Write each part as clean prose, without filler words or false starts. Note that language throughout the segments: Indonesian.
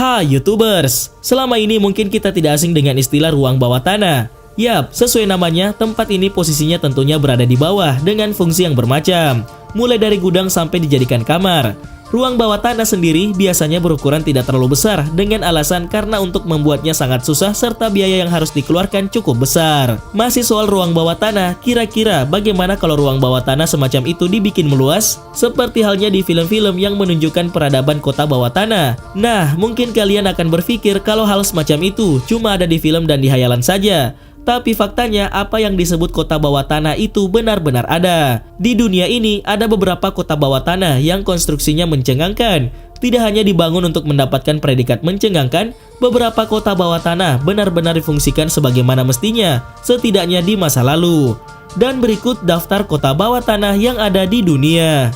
Hai YouTubers, selama ini mungkin kita tidak asing dengan istilah ruang bawah tanah. Yap, sesuai namanya, tempat ini posisinya tentunya berada di bawah dengan fungsi yang bermacam, mulai dari gudang sampai dijadikan kamar. Ruang bawah tanah sendiri biasanya berukuran tidak terlalu besar dengan alasan karena untuk membuatnya sangat susah serta biaya yang harus dikeluarkan cukup besar. Masih soal ruang bawah tanah, kira-kira bagaimana kalau ruang bawah tanah semacam itu dibikin meluas? Seperti halnya di film-film yang menunjukkan peradaban kota bawah tanah. Nah, mungkin kalian akan berpikir kalau hal semacam itu cuma ada di film dan di hayalan saja. Tapi faktanya apa yang disebut kota bawah tanah itu benar-benar ada. Di dunia ini ada beberapa kota bawah tanah yang konstruksinya mencengangkan. Tidak hanya dibangun untuk mendapatkan predikat mencengangkan, beberapa kota bawah tanah benar-benar difungsikan sebagaimana mestinya, setidaknya di masa lalu. Dan berikut daftar kota bawah tanah yang ada di dunia.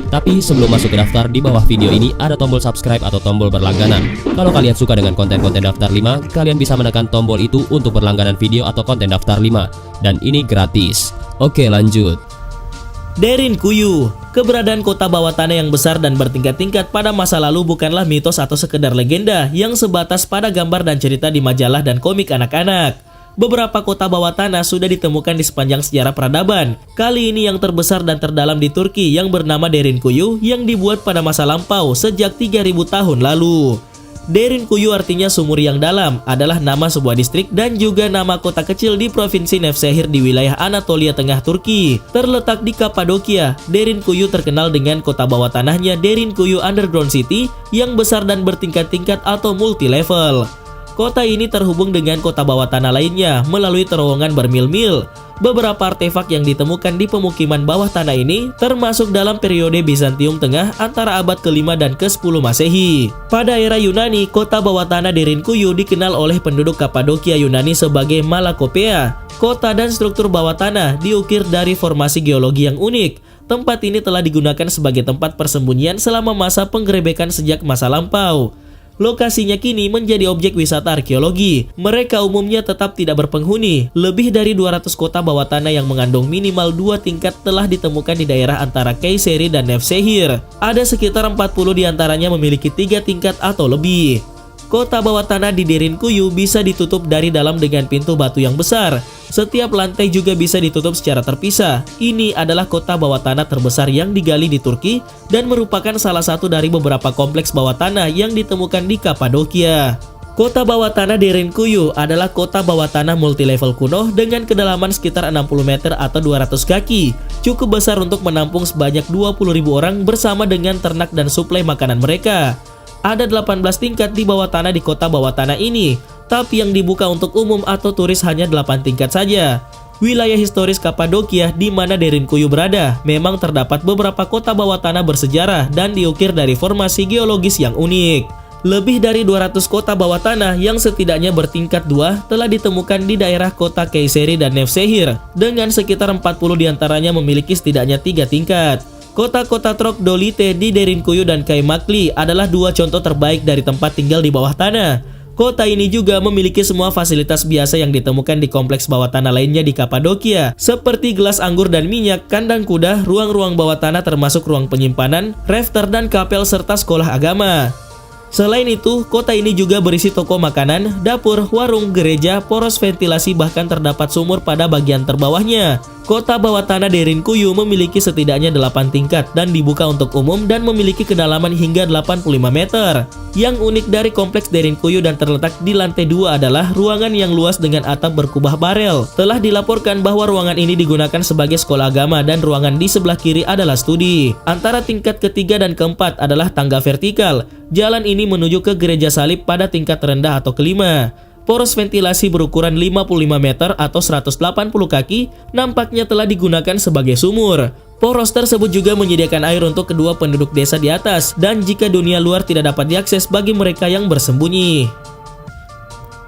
Tapi sebelum masuk ke daftar, di bawah video ini ada tombol subscribe atau tombol berlangganan. Kalau kalian suka dengan konten-konten daftar 5, kalian bisa menekan tombol itu untuk berlangganan video atau konten daftar 5. Dan ini gratis. Oke, lanjut. Derinkuyu, keberadaan kota bawah tanah yang besar dan bertingkat-tingkat pada masa lalu bukanlah mitos atau sekedar legenda yang sebatas pada gambar dan cerita di majalah dan komik anak-anak. Beberapa kota bawah tanah sudah ditemukan di sepanjang sejarah peradaban. Kali ini yang terbesar dan terdalam di Turki yang bernama Derinkuyu yang dibuat pada masa lampau sejak 3000 tahun lalu. Derinkuyu artinya sumur yang dalam, adalah nama sebuah distrik dan juga nama kota kecil di provinsi Nevşehir di wilayah Anatolia Tengah Turki. Terletak di Kapadokia, Derinkuyu terkenal dengan kota bawah tanahnya Derinkuyu Underground City yang besar dan bertingkat-tingkat atau multi-level. Kota ini terhubung dengan kota bawah tanah lainnya melalui terowongan bermil-mil. Beberapa artefak yang ditemukan di pemukiman bawah tanah ini termasuk dalam periode Bizantium Tengah antara abad ke-5 dan ke-10 Masehi. Pada era Yunani, kota bawah tanah Derinkuyu dikenal oleh penduduk Kapadokia Yunani sebagai Malakopea. Kota dan struktur bawah tanah diukir dari formasi geologi yang unik. Tempat ini telah digunakan sebagai tempat persembunyian selama masa penggerebekan sejak masa lampau. Lokasinya kini menjadi objek wisata arkeologi. Mereka umumnya tetap tidak berpenghuni. Lebih dari 200 kota bawah tanah yang mengandung minimal 2 tingkat telah ditemukan di daerah antara Kayseri dan Nevşehir. Ada sekitar 40 diantaranya memiliki 3 tingkat atau lebih. Kota bawah tanah di Derinkuyu bisa ditutup dari dalam dengan pintu batu yang besar. Setiap lantai juga bisa ditutup secara terpisah. Ini adalah kota bawah tanah terbesar yang digali di Turki dan merupakan salah satu dari beberapa kompleks bawah tanah yang ditemukan di Kapadokia. Kota bawah tanah Derinkuyu adalah kota bawah tanah multilevel kuno dengan kedalaman sekitar 60 meter atau 200 kaki. Cukup besar untuk menampung sebanyak 20.000 orang bersama dengan ternak dan suplai makanan mereka. Ada 18 tingkat di bawah tanah di kota bawah tanah ini, tapi yang dibuka untuk umum atau turis hanya 8 tingkat saja. Wilayah historis Kapadokia di mana Derinkuyu berada, memang terdapat beberapa kota bawah tanah bersejarah dan diukir dari formasi geologis yang unik. Lebih dari 200 kota bawah tanah yang setidaknya bertingkat 2 telah ditemukan di daerah kota Kayseri dan Nevşehir, dengan sekitar 40 diantaranya memiliki setidaknya 3 tingkat. Kota-kota Trogdolite di Derinkuyu dan Kaymakli adalah 2 contoh terbaik dari tempat tinggal di bawah tanah. Kota ini juga memiliki semua fasilitas biasa yang ditemukan di kompleks bawah tanah lainnya di Kapadokia, seperti gelas anggur dan minyak, kandang kuda, ruang-ruang bawah tanah termasuk ruang penyimpanan, rafter dan kapel serta sekolah agama. Selain itu, kota ini juga berisi toko makanan, dapur, warung, gereja, poros ventilasi bahkan terdapat sumur pada bagian terbawahnya. Kota bawah tanah Derinkuyu memiliki setidaknya 8 tingkat dan dibuka untuk umum dan memiliki kedalaman hingga 85 meter. Yang unik dari kompleks Derinkuyu dan terletak di lantai 2 adalah ruangan yang luas dengan atap berkubah barel. Telah dilaporkan bahwa ruangan ini digunakan sebagai sekolah agama dan ruangan di sebelah kiri adalah studi. Antara tingkat ketiga dan keempat adalah tangga vertikal. Jalan ini menuju ke gereja salib pada tingkat rendah atau kelima. Poros ventilasi berukuran 55 meter atau 180 kaki nampaknya telah digunakan sebagai sumur. Poros tersebut juga menyediakan air untuk kedua penduduk desa di atas dan jika dunia luar tidak dapat diakses bagi mereka yang bersembunyi.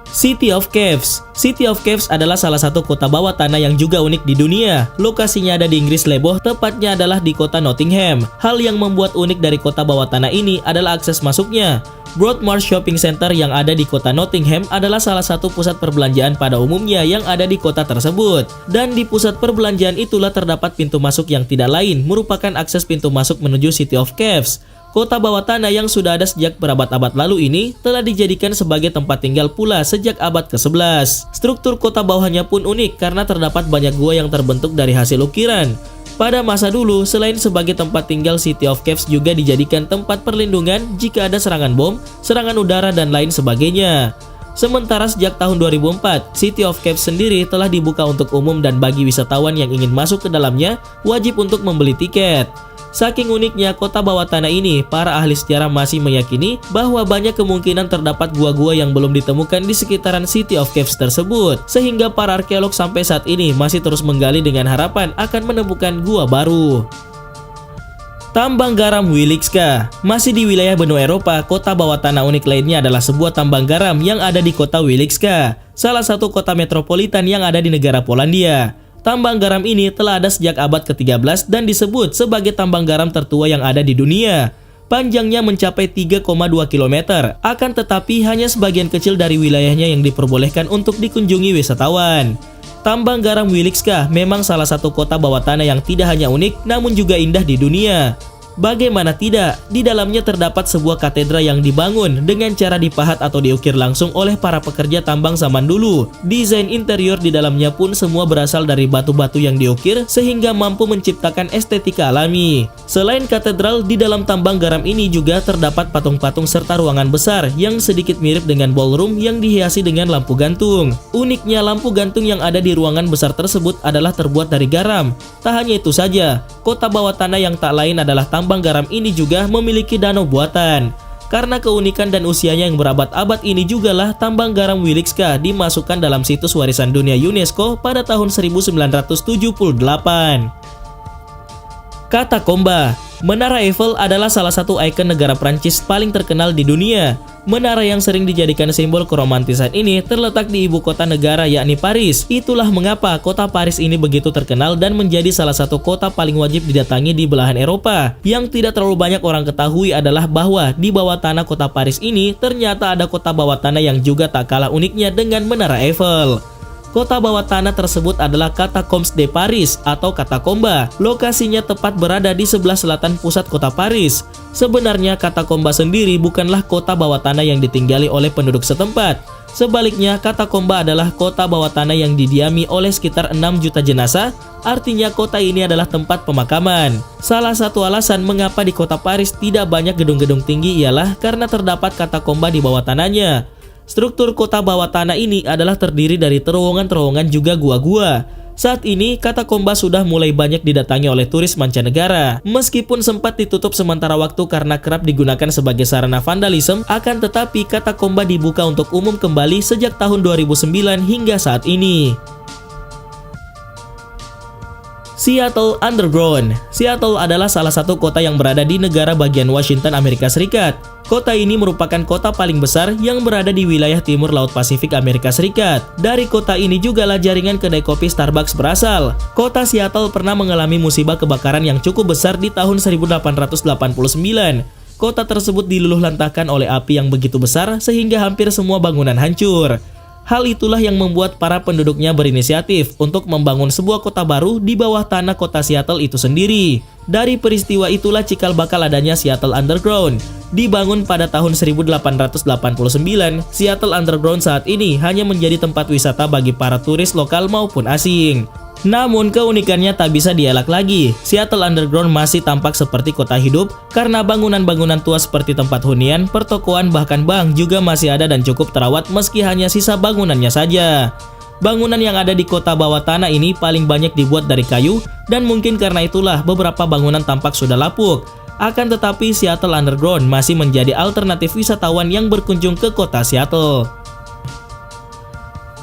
City of Caves. City of Caves adalah salah satu kota bawah tanah yang juga unik di dunia. Lokasinya ada di Inggris Leboh, tepatnya adalah di kota Nottingham. Hal yang membuat unik dari kota bawah tanah ini adalah akses masuknya. Broadmarsh Shopping Center yang ada di kota Nottingham adalah salah satu pusat perbelanjaan pada umumnya yang ada di kota tersebut. Dan di pusat perbelanjaan itulah terdapat pintu masuk yang tidak lain, merupakan akses pintu masuk menuju City of Caves. Kota bawah tanah yang sudah ada sejak berabad-abad lalu ini telah dijadikan sebagai tempat tinggal pula sejak abad ke-11. Struktur kota bawahnya pun unik karena terdapat banyak gua yang terbentuk dari hasil ukiran. Pada masa dulu, selain sebagai tempat tinggal, City of Caves juga dijadikan tempat perlindungan jika ada serangan bom, serangan udara, dan lain sebagainya. Sementara sejak tahun 2004, City of Caves sendiri telah dibuka untuk umum dan bagi wisatawan yang ingin masuk ke dalamnya wajib untuk membeli tiket. Saking uniknya kota bawah tanah ini, para ahli sejarah masih meyakini bahwa banyak kemungkinan terdapat gua-gua yang belum ditemukan di sekitaran City of Caves tersebut, sehingga para arkeolog sampai saat ini masih terus menggali dengan harapan akan menemukan gua baru. Tambang garam Wieliczka. Masih di wilayah benua Eropa, kota bawah tanah unik lainnya adalah sebuah tambang garam yang ada di kota Wieliczka, salah satu kota metropolitan yang ada di negara Polandia. Tambang garam ini telah ada sejak abad ke-13 dan disebut sebagai tambang garam tertua yang ada di dunia. Panjangnya mencapai 3,2 km, akan tetapi hanya sebagian kecil dari wilayahnya yang diperbolehkan untuk dikunjungi wisatawan. Tambang garam Wieliczka memang salah satu kota bawah tanah yang tidak hanya unik, namun juga indah di dunia. Bagaimana tidak, di dalamnya terdapat sebuah katedral yang dibangun dengan cara dipahat atau diukir langsung oleh para pekerja tambang zaman dulu. Desain interior di dalamnya pun semua berasal dari batu-batu yang diukir sehingga mampu menciptakan estetika alami. Selain katedral, di dalam tambang garam ini juga terdapat patung-patung serta ruangan besar yang sedikit mirip dengan ballroom yang dihiasi dengan lampu gantung. Uniknya, lampu gantung yang ada di ruangan besar tersebut adalah terbuat dari garam. Tak hanya itu saja, kota bawah tanah yang tak lain adalah tambang garam ini juga memiliki danau buatan. Karena keunikan dan usianya yang berabad-abad ini jugalah tambang garam Wieliczka dimasukkan dalam situs warisan dunia UNESCO pada tahun 1978. Katakomba. Menara Eiffel adalah salah satu ikon negara Prancis paling terkenal di dunia. Menara yang sering dijadikan simbol keromantisan ini terletak di ibu kota negara yakni Paris. Itulah mengapa kota Paris ini begitu terkenal dan menjadi salah satu kota paling wajib didatangi di belahan Eropa. Yang tidak terlalu banyak orang ketahui adalah bahwa di bawah tanah kota Paris ini ternyata ada kota bawah tanah yang juga tak kalah uniknya dengan Menara Eiffel. Kota bawah tanah tersebut adalah Catacombes de Paris atau Katakomba. Lokasinya tepat berada di sebelah selatan pusat kota Paris. Sebenarnya Katakomba sendiri bukanlah kota bawah tanah yang ditinggali oleh penduduk setempat. Sebaliknya, Katakomba adalah kota bawah tanah yang didiami oleh sekitar 6 juta jenazah. Artinya kota ini adalah tempat pemakaman. Salah satu alasan mengapa di kota Paris tidak banyak gedung-gedung tinggi ialah karena terdapat Katakomba di bawah tanahnya. Struktur kota bawah tanah ini adalah terdiri dari terowongan-terowongan juga gua-gua. Saat ini, Katakomba sudah mulai banyak didatangi oleh turis mancanegara. Meskipun sempat ditutup sementara waktu karena kerap digunakan sebagai sarana vandalisme, akan tetapi Katakomba dibuka untuk umum kembali sejak tahun 2009 hingga saat ini. Seattle Underground. Seattle adalah salah satu kota yang berada di negara bagian Washington, Amerika Serikat. Kota ini merupakan kota paling besar yang berada di wilayah timur Laut Pasifik Amerika Serikat. Dari kota ini jugalah jaringan kedai kopi Starbucks berasal. Kota Seattle pernah mengalami musibah kebakaran yang cukup besar di tahun 1889. Kota tersebut diluluhlantahkan oleh api yang begitu besar sehingga hampir semua bangunan hancur. Hal itulah yang membuat para penduduknya berinisiatif untuk membangun sebuah kota baru di bawah tanah kota Seattle itu sendiri. Dari peristiwa itulah cikal bakal adanya Seattle Underground. Dibangun pada tahun 1889, Seattle Underground saat ini hanya menjadi tempat wisata bagi para turis lokal maupun asing. Namun keunikannya tak bisa dielak lagi. Seattle Underground masih tampak seperti kota hidup karena bangunan-bangunan tua seperti tempat hunian, pertokoan, bahkan bank juga masih ada dan cukup terawat meski hanya sisa bangunannya saja. Bangunan yang ada di kota bawah tanah ini paling banyak dibuat dari kayu dan mungkin karena itulah beberapa bangunan tampak sudah lapuk. Akan tetapi Seattle Underground masih menjadi alternatif wisatawan yang berkunjung ke kota Seattle.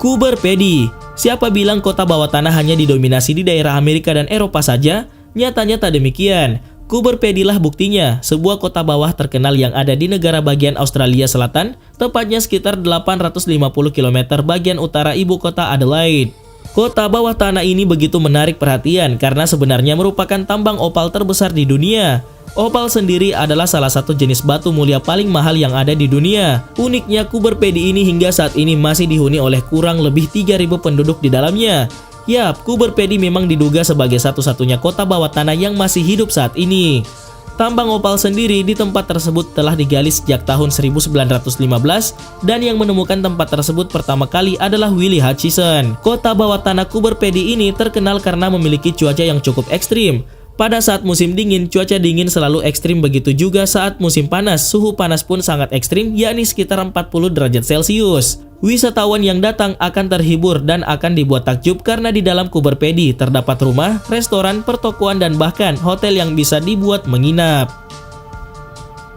Coober Pedy. Siapa bilang kota bawah tanah hanya didominasi di daerah Amerika dan Eropa saja? Nyatanya tak demikian. Coober Pedy lah buktinya, sebuah kota bawah terkenal yang ada di negara bagian Australia Selatan, tepatnya sekitar 850 km bagian utara ibu kota Adelaide. Kota bawah tanah ini begitu menarik perhatian karena sebenarnya merupakan tambang opal terbesar di dunia. Opal sendiri adalah salah satu jenis batu mulia paling mahal yang ada di dunia. Uniknya, Coober Pedy ini hingga saat ini masih dihuni oleh kurang lebih 3.000 penduduk di dalamnya. Yap, Coober Pedy memang diduga sebagai satu-satunya kota bawah tanah yang masih hidup saat ini. Tambang opal sendiri di tempat tersebut telah digali sejak tahun 1915 dan yang menemukan tempat tersebut pertama kali adalah Willie Hutchison. Kota bawah tanah Coober Pedy ini terkenal karena memiliki cuaca yang cukup ekstrim. Pada saat musim dingin, cuaca dingin selalu ekstrim, begitu juga saat musim panas, suhu panas pun sangat ekstrim, yakni sekitar 40 derajat Celcius. Wisatawan yang datang akan terhibur dan akan dibuat takjub karena di dalam Coober Pedy terdapat rumah, restoran, pertokoan, dan bahkan hotel yang bisa dibuat menginap.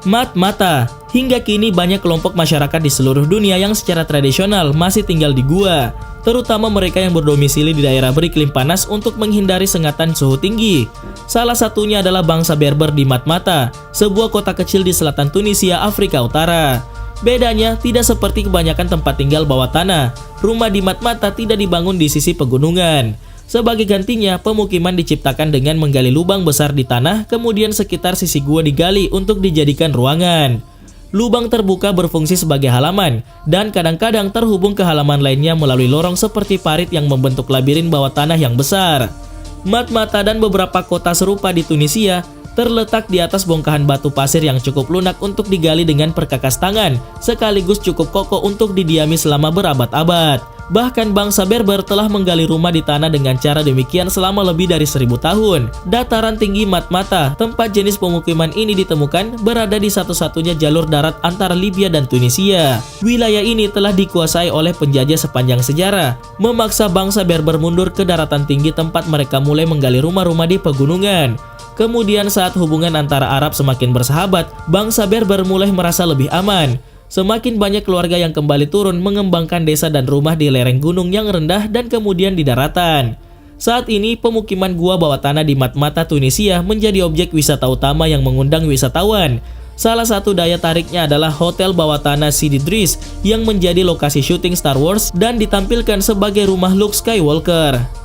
Matmata. Hingga kini banyak kelompok masyarakat di seluruh dunia yang secara tradisional masih tinggal di gua, terutama mereka yang berdomisili di daerah beriklim panas untuk menghindari sengatan suhu tinggi. Salah satunya adalah bangsa Berber di Matmata, sebuah kota kecil di selatan Tunisia, Afrika Utara. Bedanya, tidak seperti kebanyakan tempat tinggal bawah tanah, rumah di Matmata tidak dibangun di sisi pegunungan. Sebagai gantinya, pemukiman diciptakan dengan menggali lubang besar di tanah, kemudian sekitar sisi gua digali untuk dijadikan ruangan. Lubang terbuka berfungsi sebagai halaman, dan kadang-kadang terhubung ke halaman lainnya melalui lorong seperti parit yang membentuk labirin bawah tanah yang besar. Matmata dan beberapa kota serupa di Tunisia terletak di atas bongkahan batu pasir yang cukup lunak untuk digali dengan perkakas tangan, sekaligus cukup kokoh untuk didiami selama berabad-abad. Bahkan bangsa Berber telah menggali rumah di tanah dengan cara demikian selama lebih dari 1000 tahun. Dataran tinggi Matmata, tempat jenis pemukiman ini ditemukan, berada di satu-satunya jalur darat antara Libya dan Tunisia. Wilayah ini telah dikuasai oleh penjajah sepanjang sejarah, memaksa bangsa Berber mundur ke daratan tinggi tempat mereka mulai menggali rumah-rumah di pegunungan. Kemudian saat hubungan antara Arab semakin bersahabat, bangsa Berber mulai merasa lebih aman. Semakin banyak keluarga yang kembali turun mengembangkan desa dan rumah di lereng gunung yang rendah dan kemudian di daratan. Saat ini, pemukiman gua bawah tanah di Matmata, Tunisia menjadi objek wisata utama yang mengundang wisatawan. Salah satu daya tariknya adalah hotel bawah tanah Sidi Driss yang menjadi lokasi syuting Star Wars dan ditampilkan sebagai rumah Luke Skywalker.